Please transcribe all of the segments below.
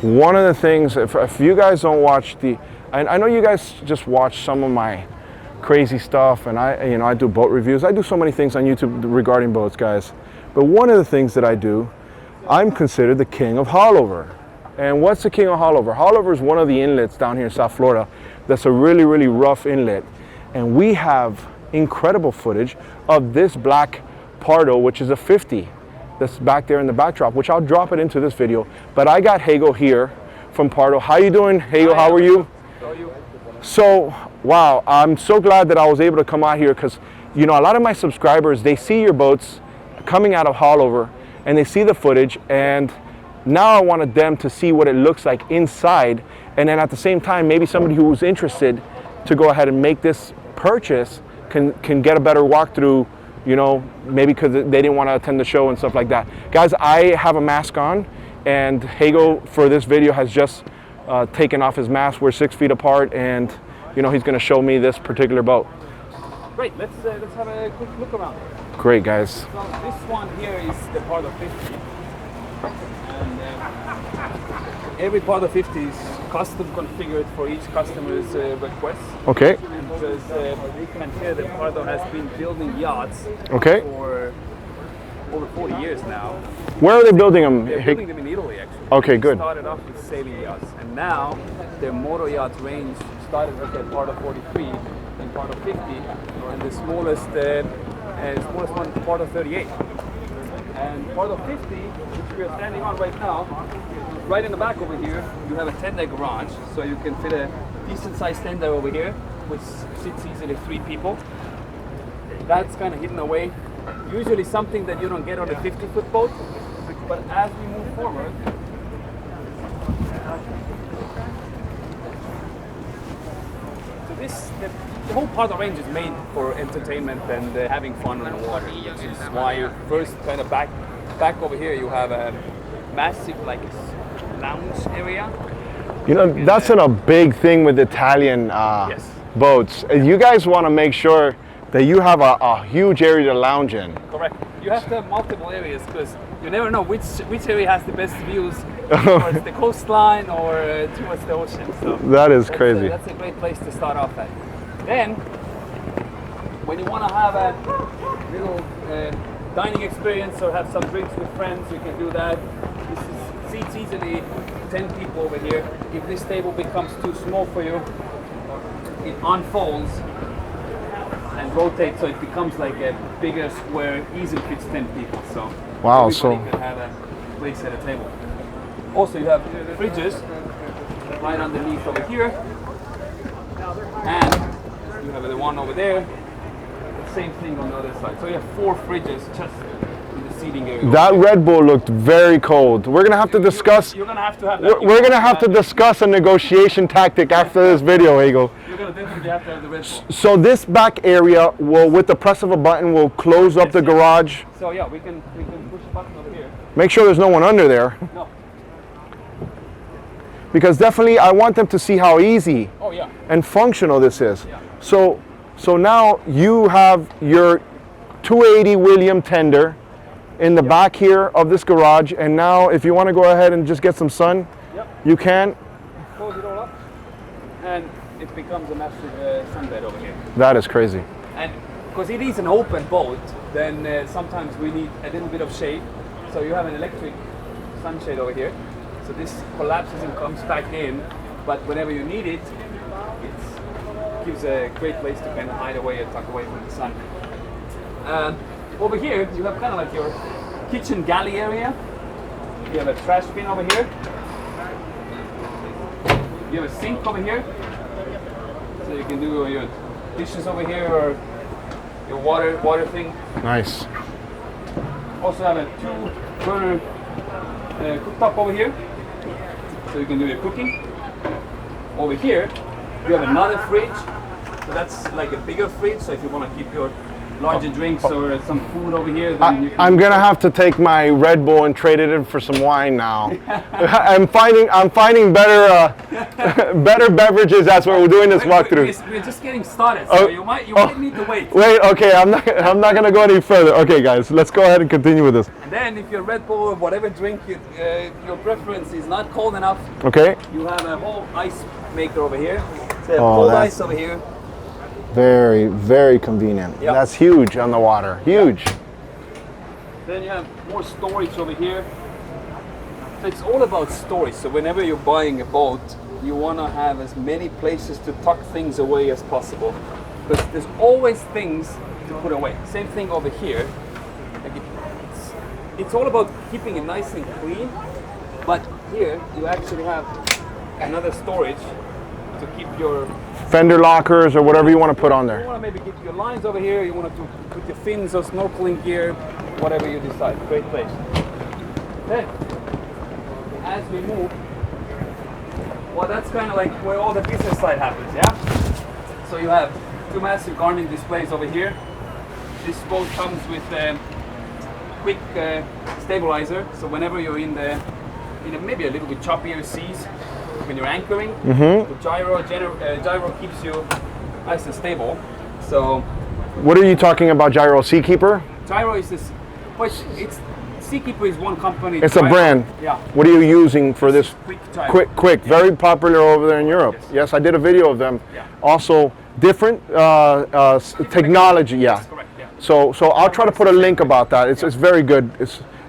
one of the things, if you guys don't watch I know you guys just watch some of my crazy stuff, and I do boat reviews. I do so many things on YouTube regarding boats, guys. But one of the things that I do, I'm considered the king of haulover. And what's the king of haulover? Haulover is one of the inlets down here in South Florida that's a really, really rough inlet. And we have incredible footage of this black Pardo, which is a 50, that's back there in the backdrop, which I'll drop it into this video. But I got Hago here from Pardo. How you doing, Hago? How are you? How are you? So, wow, I'm so glad that I was able to come out here, because, you know, a lot of my subscribers, they see your boats coming out of haulover and they see the footage, and now I wanted them to see what it looks like inside, and then at the same time, maybe somebody who's interested to go ahead and make this purchase can get a better walkthrough, you know, maybe because they didn't want to attend the show and stuff like that. Guys, I have a mask on, and Hago for this video has just taken off his mask. We're 6 feet apart, and you know, he's going to show me this particular boat. Great, let's have a quick look around. Great, guys. So this one here is the Pardo 50, and every Pardo 50 is custom configured for each customer's request. Okay. Because we can hear that Pardo has been building yachts Okay. for over 40 years now. Where are they building them? They're building them in Italy, actually. Okay, good. They started off with sailing yachts, and now their motor yacht range started with their Pardo 43 and Pardo 50, and the smallest one is Pardo 38. And Pardo 50, which we are standing on right now, right in the back over here, you have a tender garage, so you can fit a decent-sized tender over here, which sits easily 3 people. That's kind of hidden away. Usually something that you don't get on a 50-foot boat, but as we move forward, so the whole Pardo range is made for entertainment and having fun on the water, which is why you first kind of back over here you have a massive lounge area. You know, that's a big thing with Italian Yes. boats. You guys want to make sure that you have a huge area to lounge in. Correct. You have to have multiple areas because you never know which area has the best views towards the coastline or towards the ocean. So That is crazy. That's a great place to start off at. Then, when you want to have a little dining experience or have some drinks with friends, you can do that. This seats easily 10 people over here. If this table becomes too small for you, it unfolds and rotates, so it becomes like a bigger square, easily fits 10 people. So Wow, everybody can have a place at a table. Also, you have fridges right underneath over here, and you have the one over there. Same thing on the other side. So you have 4 fridges just in the seating area. That Red Bull looked very cold. We're gonna have to discuss. You're gonna have to have that. We're gonna have to discuss a negotiation tactic after this video, Hago. You're gonna definitely have to have the Red Bull. So this back area will, with the press of a button, will close up the garage. So yeah, we can push a button over here. Make sure there's no one under there, No. because definitely I want them to see how easy Oh yeah. and functional this is. Yeah. So now you have your 280 William tender in the back here of this garage, and now if you want to go ahead and just get some sun, Yep. you can. Close it all up, and it becomes a massive sunbed over here. That is crazy. And because it is an open boat, then sometimes we need a little bit of shade. So you have an electric sunshade over here. So this collapses and comes back in, but whenever you need it, it gives a great place to kind of hide away and tuck away from the sun. Over here, you have kind of like your kitchen galley area. You have a trash bin over here. You have a sink over here. So you can do your dishes over here or your water thing. Nice. Also have a 2-burner cooktop over here. So you can do your cooking. Over here, you have another fridge. So that's like a bigger fridge. So if you want to keep your larger drinks or some food over here, then you can. I'm gonna have to take my Red Bull and trade it in for some wine now. I'm finding better better beverages. That's why we're doing this walkthrough. We're just getting started, so you might need to wait. Wait, okay, I'm not gonna go any further. Okay, guys, let's go ahead and continue with this. And then, if your Red Bull or whatever drink your preference is not cold enough, Okay. you have a whole ice maker over here. So Oh, cold that's- ice over here. Very, very convenient. Yep. That's huge on the water. Huge. Then you have more storage over here. So it's all about storage. So whenever you're buying a boat, you want to have as many places to tuck things away as possible, because there's always things to put away. Same thing over here. Like it's all about keeping it nice and clean. But here you actually have another storage to keep your. Fender lockers or whatever you want to put on You there. want to maybe get your lines over here. You want to put your fins or snorkeling gear, whatever you decide. Great place. Then, as we move, well, that's kind of like where all the business side happens, yeah? So you have two massive Garmin displays over here. This boat comes with a quick stabilizer. So whenever you're in maybe a little bit choppier seas, when you're anchoring, the gyro keeps you nice and stable. So What are you talking about, Gyro Seakeeper? gyro is this, but it's Seakeeper is one company. It's a Gyro- brand. Yeah. What are you using for this? Quick gyro. Quick, very popular over there in Europe. Yes, I did a video of them. Yeah. Also, different technology. Yeah. That's correct. Yeah. So I'll try to put a link about that. It's very good.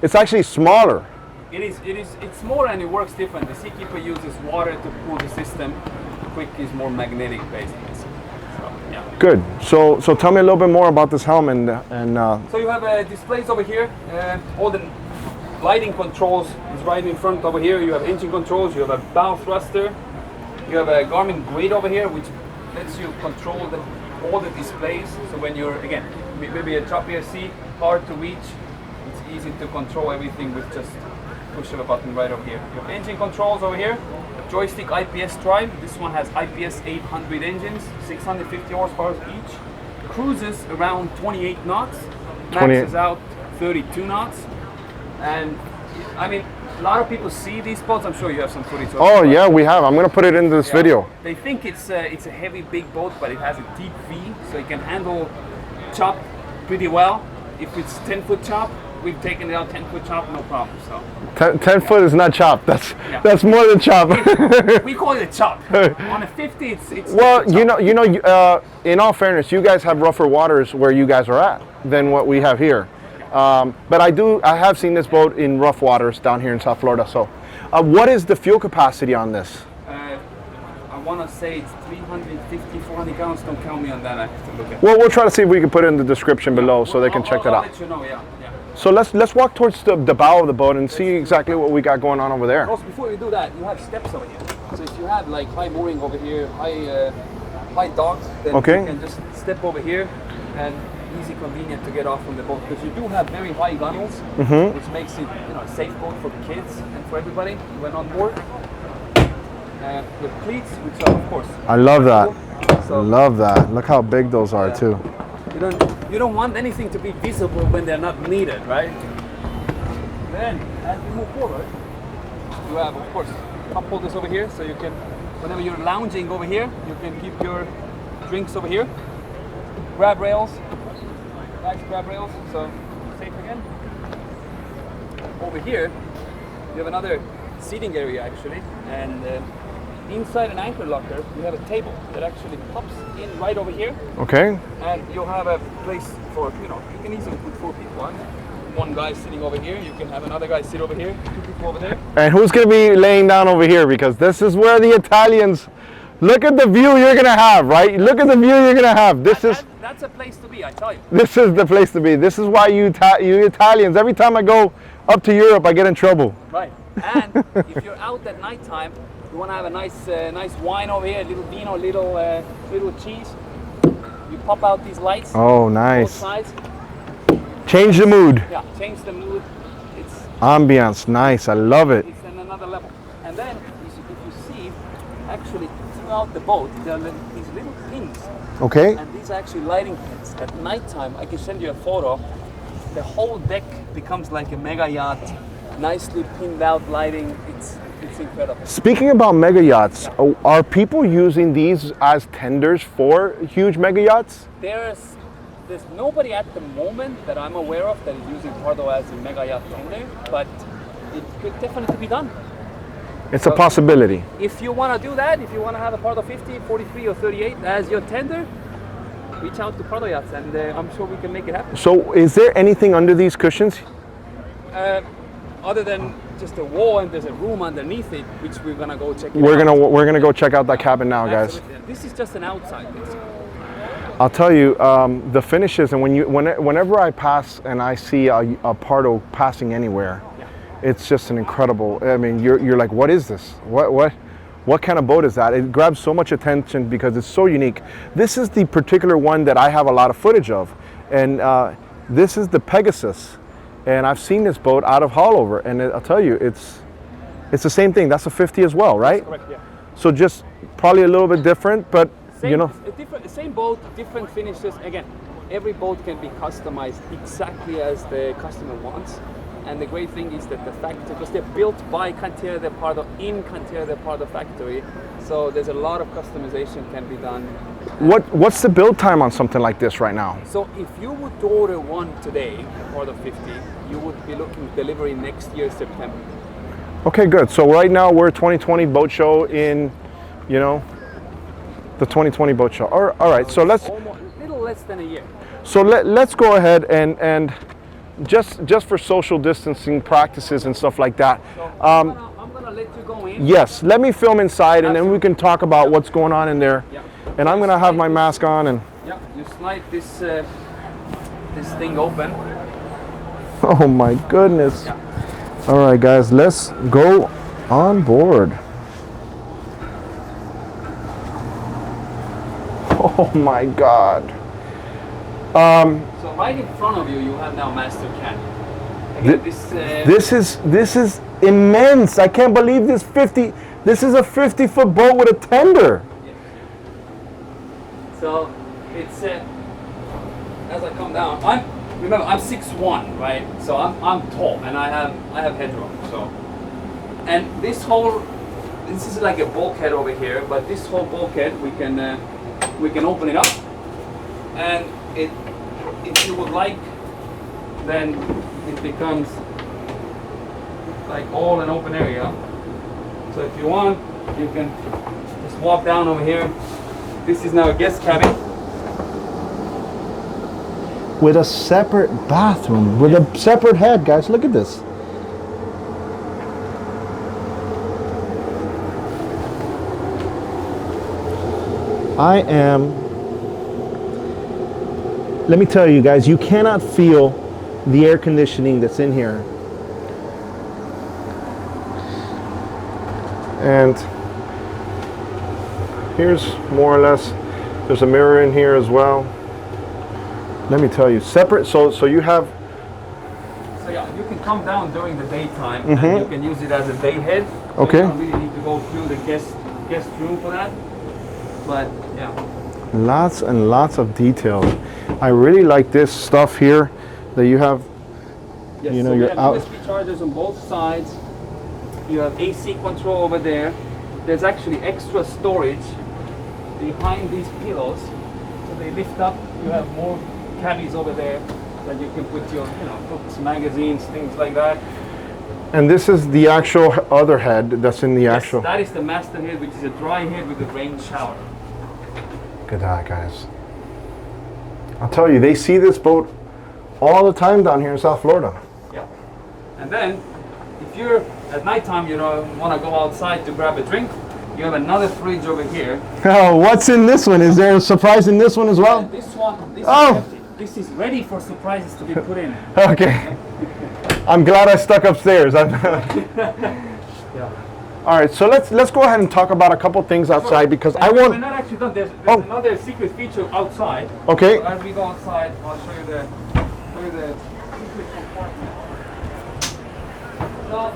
It's actually smaller. It's more, and it works different. The Seakeeper uses water to cool the system. Quick is more magnetic based. So yeah. Good. So tell me a little bit more about this helm and So you have displays over here. All the lighting controls is right in front over here. You have engine controls. You have a bow thruster. You have a Garmin Grid over here, which lets you control all the displays. So when you're maybe a choppier sea, hard to reach, it's easy to control everything with just push of a button right over here. You have engine controls over here. Joystick IPS drive. This one has IPS 800 engines, 650 horsepower each. Cruises around 28 knots. 28. Maxes out 32 knots. And I mean, a lot of people see these boats. I'm sure you have some footage. of oh it, yeah, we have. I'm gonna put it into this yeah. video. They think it's a heavy, big boat, but it has a deep V, so it can handle chop pretty well. If it's 10-foot chop, we've taken it out 10-foot chop, no problem. So 10 foot is not chop. That's more than chop. we call it a chop. On a 50, it's Well, a chop. in all fairness, you guys have rougher waters where you guys are at than what we have here. But I have seen this boat in rough waters down here in South Florida. So, what is the fuel capacity on this? I want to say it's 350, 400 gallons. Don't count me on that. I have to look at. Well, we'll try to see if we can put it in the description below so they can check that I'll out. let you know, yeah. So let's walk towards the bow of the boat and see exactly what we got going on over there. Also, before you do that, you have steps over here. So if you have like high mooring over here, high docks, then Okay. you can just step over here and easy, convenient to get off from the boat, because you do have very high gunnels, which makes it a safe boat for the kids and for everybody when on board. With cleats, which are of course. I love that. So Love that. Look how big those are too. you don't want anything to be visible when they're not needed, right? Then as you move forward, you have of course cup holders over here, so you can, whenever you're lounging over here, you can keep your drinks over here. Grab rails, nice grab rails, so safe again. Over here, you have another seating area actually, and inside an anchor locker, you have a table that actually pops in right over here, Okay. and you'll have a place for, you can easily put 4 people on. One guy sitting over here, you can have another guy sit over here, 2 people over there. And who's gonna be laying down over here? Because this is where the Italians. Look at the view you're gonna have, right? Look at the view you're gonna have. That's a place to be, I tell you. This is the place to be. This is why you Italians. Every time I go up to Europe, I get in trouble. Right. And if you're out at nighttime, you want to have a nice wine over here, a little vino, little cheese. You pop out these lights. Oh, Both nice. sides. Change the mood. Yeah, change the mood. It's Ambiance, nice. I love it. in another level. And then if you see, actually throughout the boat, there are these little pins, Okay. and these are actually lighting pins. At nighttime, I can send you a photo. The whole deck becomes like a mega yacht, nicely pinned out lighting. It's incredible. Speaking about mega yachts, are people using these as tenders for huge mega yachts? There's nobody at the moment that I'm aware of that is using Pardo as a mega yacht tender, but it could definitely be done. It's a possibility. If you want to do that, if you want to have a Pardo 50, 43, or 38 as your tender, reach out to Pardo Yachts, and I'm sure we can make it happen. So is there anything under these cushions? Other than just a wall, and there's a room underneath it, which we're gonna go check. We're gonna go check out that cabin now, guys. Absolutely. This is just an outside, basically. I'll tell you, the finishes, and whenever I pass and I see a Pardo passing anywhere, it's just an incredible. I mean, you're like, what is this? What kind of boat is that? It grabs so much attention because it's so unique. This is the particular one that I have a lot of footage of, and this is the Pegasus, and I've seen this boat out of Haulover, and I'll tell you, it's the same thing. That's a 50 as well, right? Correct. Yeah. So just probably a little bit different, but you know. Same boat, different finishes. Again, every boat can be customized exactly as the customer wants. And the great thing is that the factory, because they're built by Cantiere del Pardo in Cantiere del Pardo factory, so there's a lot of customization can be done. What's the build time on something like this right now? So if you would order one today, a Pardo 50, you would be looking delivery next year, September. Okay, good. So right now we're 2020 boat show in, you know, the 2020 boat show. All right. So let's. Almost, a little less than a year. So let's go ahead and just for social distancing practices and stuff like that. So I'm gonna let you go in. Yes, let me film inside, and then we can talk about what's going on in there. Yeah. And I'm gonna have my mask on and. Yeah. You slide this this thing open. Oh my goodness. Yeah. All right, guys, let's go on board. Oh my God. So right in front of you, you have now Master Can. Again, This is immense. I can't believe this 50. This is a 50-foot boat with a tender. Yes. So it's as I come down. I'm 6'1", right? So I'm tall and I have headroom. So and this is like a bulkhead over here, but this whole bulkhead we can open it up, and if you would like, then it becomes like all an open area. So if you want, you can just walk down over here. This is now a guest cabin. With a separate bathroom, with a separate head, guys. Look at this. Let me tell you guys, you cannot feel the air conditioning that's in here. And here's more or less, there's a mirror in here as well. Let me tell you, separate, so you have. So yeah, you can come down during the daytime and you can use it as a day head. So Okay. you don't really need to go through the guest room for that. But yeah. Lots and lots of details. I really like this stuff here that you have. Yes, You know, so we you're have out. USB chargers on both sides. You have AC control over there. There's actually extra storage behind these pillows. So they lift up. You have more cabbies over there that you can put your, books, magazines, things like that. And this is the actual other head that's in the Yes, actual. that is the master head, which is a dry head with a rain shower. Look at that, guys. I'll tell you, they see this boat all the time down here in South Florida. Yeah. And then, if you're at nighttime, you don't want to go outside to grab a drink, you have another fridge over here. Oh, what's in this one? Is there a surprise in this one as well? This one, this Oh. is empty. This is ready for surprises to be put in. Okay. I'm glad I stuck upstairs. Yeah. All right, so let's go ahead and talk about a couple things outside because I We're want. not actually done. There's Oh. another secret feature outside. Okay. So as we go outside, I'll show you the secret compartment. So,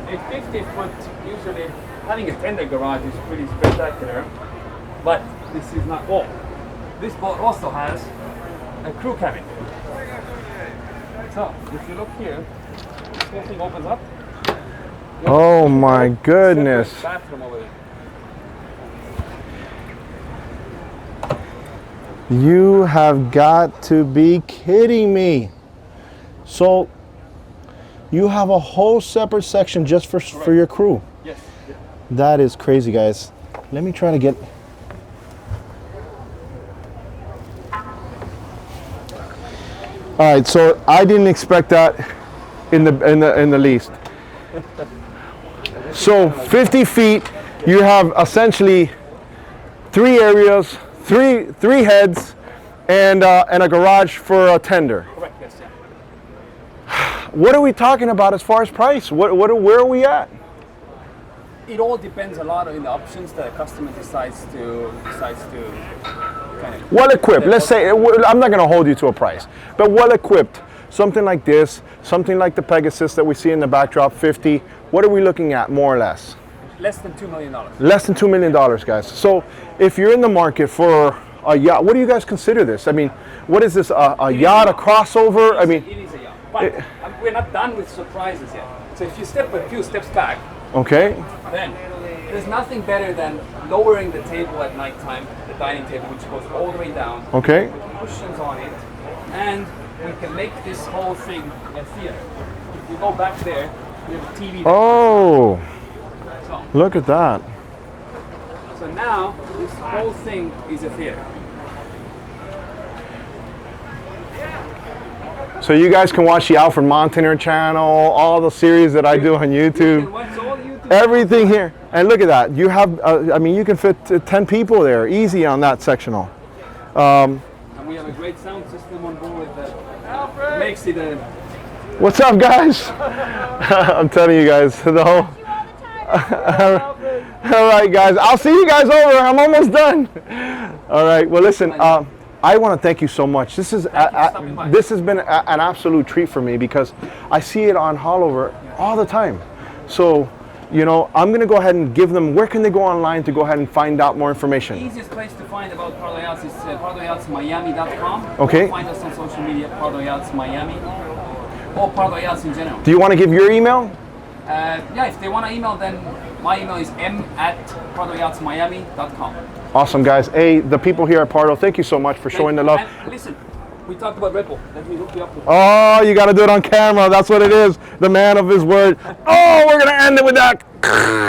a 50-foot usually having a tender garage is pretty spectacular, but this is not all. This boat also has a crew cabin. So if you look here, this whole thing opens up. Oh my goodness. Separate bathroom over there. You have got to be kidding me. So you have a whole separate section just for your crew. Yes. Yeah. That is crazy, guys. Let me try to get. All right, so I didn't expect that in the least. So 50 feet, you have essentially 3 areas, three heads, and a garage for a tender. Correct. Yes. Yeah. What are we talking about as far as price? Where are we at? It all depends a lot on the options that a customer decides to kind of. Well equipped. Let's say I'm not going to hold you to a price, but well equipped. Something like this, something like the Pegasus that we see in the backdrop, 50. What are we looking at, more or less? Less than $2 million. Less than $2 million, guys. So if you're in the market for a yacht, what do you guys consider this? I mean, what is this? A yacht, a crossover? I mean, it is a yacht. But we're not done with surprises yet. So if you step a few steps back, okay. then there's nothing better than lowering the table at nighttime, the dining table, which goes all the way down. Okay. With cushions on it, and we can make this whole thing a theater. If you go back there, we have a TV. Oh, So, look at that. so now this whole thing is a theater. So you guys can watch the Alfred Montaner channel, all the series that I do on You YouTube. can watch all YouTube. Everything here. And look at that. You have, I mean, you can fit 10 people there, easy on that sectional. And we have a great sound system on board that makes it a. What's up, guys? I'm telling you guys, the whole. All right, guys. I'll see you guys over. I'm almost done. All right. Well, listen. I want to thank you so much. This is this has been an absolute treat for me because I see it on Haulover all the time. So, you know, I'm going to go ahead and give them. Where can they go online to go ahead and find out more information? The easiest place to find about Pardo Yachts is pardoyachtsmiami.com. Okay. Or find us on social media, Pardo Yachts Miami, or Pardo Yachts in general. Do you want to give your email? Yeah, if they want to email, then my email is m@pardoyachtsmiami.com. Awesome, guys. Hey, the people here at Pardo, thank you so much for showing the love. And listen, we talked about Red Bull. Let me hook you up with Oh, you got to do it on camera. That's what it is. The man of his word. Oh, we're going to end it with that.